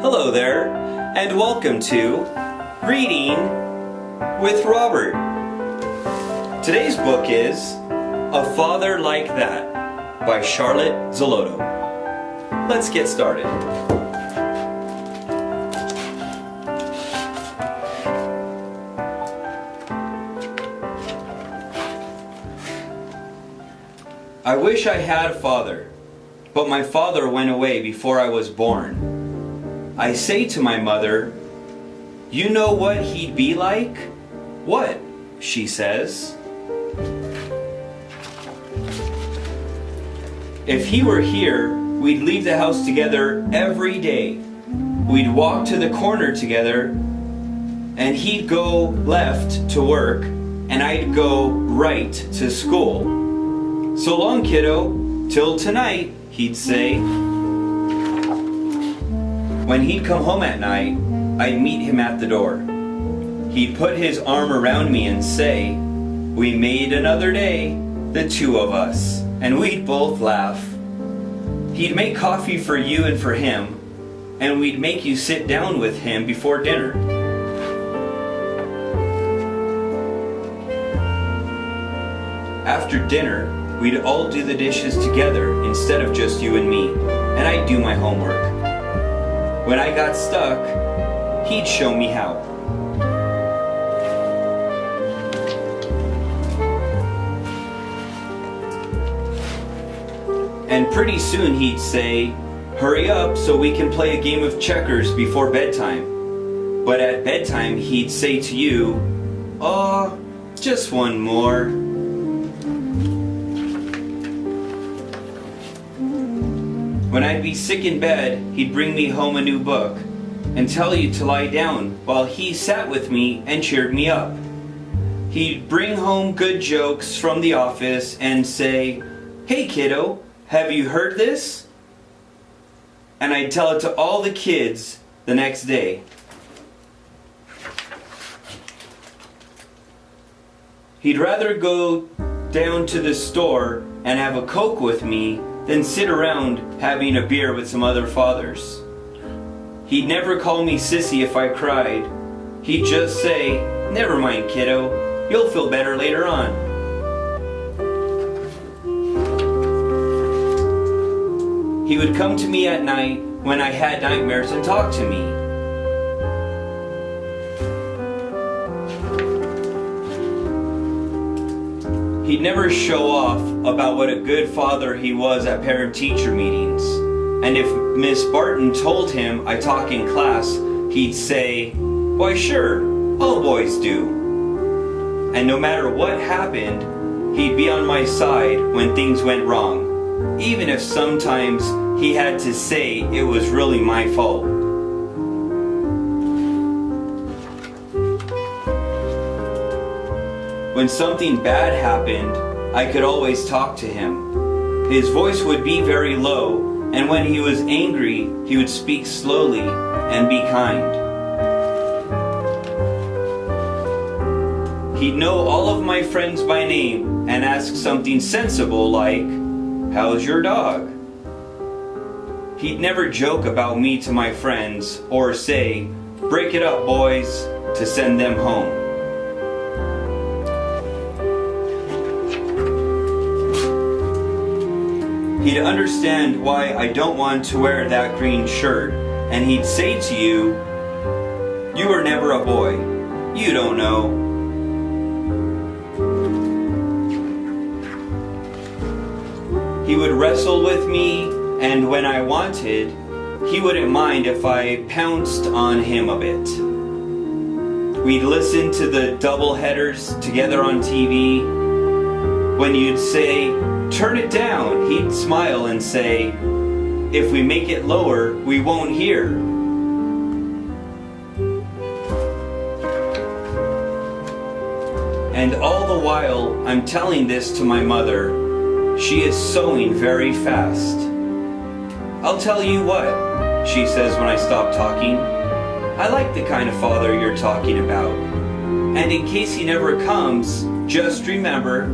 Hello there, and welcome to Reading with Robert. Today's book is A Father Like That by Charlotte Zolotow. Let's get started. I wish I had a father, but my father went away before I was born. I say to my mother, "You know what he'd be like?" "What?" she says. "If he were here, we'd leave the house together every day. We'd walk to the corner together, and he'd go left to work, and I'd go right to school. So long, kiddo, till tonight," he'd say. When he'd come home at night, I'd meet him at the door. He'd put his arm around me and say, "We made another day, the two of us," and we'd both laugh. He'd make coffee for you and for him, and we'd make you sit down with him before dinner. After dinner, we'd all do the dishes together instead of just you and me, and I'd do my homework. When I got stuck, he'd show me how. And pretty soon he'd say, "Hurry up so we can play a game of checkers before bedtime." But at bedtime he'd say to you, "Oh, just one more." When I'd be sick in bed, he'd bring me home a new book and tell you to lie down while he sat with me and cheered me up. He'd bring home good jokes from the office and say, "Hey kiddo, have you heard this?" And I'd tell it to all the kids the next day. He'd rather go down to the store and have a Coke with me than sit around having a beer with some other fathers. He'd never call me sissy if I cried. He'd just say, "Never mind, kiddo, you'll feel better later on." He would come to me at night when I had nightmares and talk to me. He'd never show off about what a good father he was at parent-teacher meetings. And if Miss Barton told him I talk in class, he'd say, "Why sure, all boys do." And no matter what happened, he'd be on my side when things went wrong, even if sometimes he had to say it was really my fault. When something bad happened, I could always talk to him. His voice would be very low, and when he was angry, he would speak slowly and be kind. He'd know all of my friends by name and ask something sensible like, "How's your dog?" He'd never joke about me to my friends or say, "Break it up, boys," to send them home. He'd understand why I don't want to wear that green shirt, and he'd say to you, "You were never a boy. You don't know." He would wrestle with me, and when I wanted, he wouldn't mind if I pounced on him a bit. We'd listen to the double headers together on TV. When you'd say, "Turn it down," he'd smile and say, "If we make it lower, we won't hear." And all the while I'm telling this to my mother, she is sewing very fast. "I'll tell you what," she says when I stop talking, "I like the kind of father you're talking about. And in case he never comes, just remember,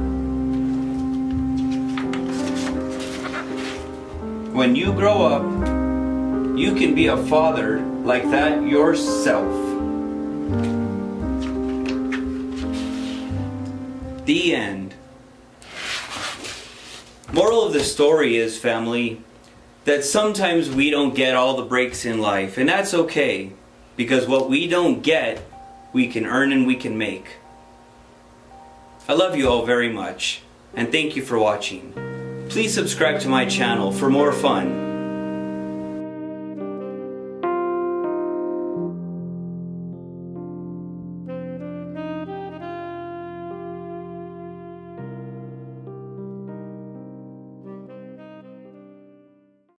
when you grow up, you can be a father like that yourself. The end. Moral of the story is, family, that sometimes we don't get all the breaks in life, and that's okay, because what we don't get, we can earn and we can make. I love you all very much, and thank you for watching. Please subscribe to my channel for more fun